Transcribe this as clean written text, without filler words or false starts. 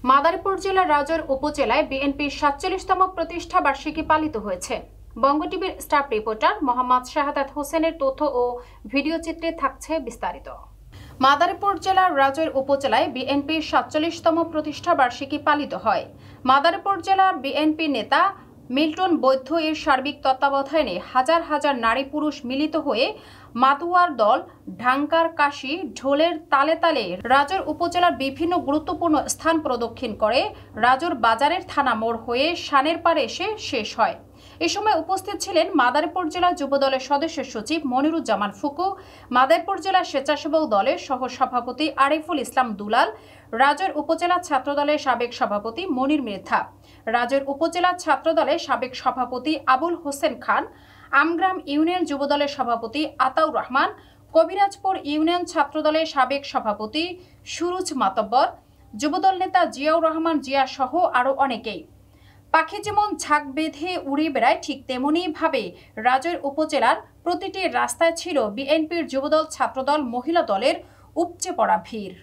মাদারীপুর জেলার রাজৈর উপজেলায় বিএনপির ৪৭তম প্রতিষ্ঠা বার্ষিকী পালিত হয়েছে। বঙ্গ টিভির স্টাফ রিপোর্টার মোহাম্মদ শাহাদাত হোসেনের তথ্য ও ভিডিও চিত্রে থাকছে বিস্তারিত। মাদারীপুর জেলার রাজৈর উপজেলায় বিএনপির ৪৭তম প্রতিষ্ঠা বার্ষিকী পালিত হয়। মাদারীপুর জেলা বিএনপি নেতা মিল্টন বৈদ্য এর সার্বিক তত্ত্বাবধানে হাজার হাজার নারী পুরুষ মিলিত হয়ে মাতুয়ার দল ঢাঙ্কার কাশি ঢোলের তালে তালে রাজৈর উপজেলার বিভিন্ন গুরুত্বপূর্ণ স্থান প্রদক্ষিণ করে রাজৈর বাজারের থানা মোড় হয়ে শানের পাড়ে এসে শেষ হয়। এ সময় উপস্থিত ছিলেন মাদারীপুর জেলা যুবদলের সদস্য সচিব মনিরুজ্জামান ফুকু, মাদারীপুর জেলা স্বেচ্ছাসেবক দলের সহ সভাপতি আরিফুল ইসলাম দুলাল, রাজৈর উপজেলা ছাত্রদলের সাবেক সভাপতি মনির মৃধা, রাজৈর উপজেলা ছাত্রদলের সাবেক সভাপতি আবুল হোসেন খান, আমগ্রাম ইউনিয়ন যুবদলের সভাপতি আতাউর রহমান, কবিরাজপুর ইউনিয়ন ছাত্রদলের সাবেক সভাপতি সুরুজ মাতব্বর, যুবদল নেতা জিয়াউর রহমান জিয়া সহ আরও অনেকেই। পাখি যেমন ঝাঁক বেঁধে উড়ে বেড়ায়, ঠিক তেমনই ভাবে রাজৈর উপজেলার প্রতিটি রাস্তায় ছিল বিএনপির যুবদল, ছাত্রদল, মহিলা দলের উপচে পড়া ভিড়।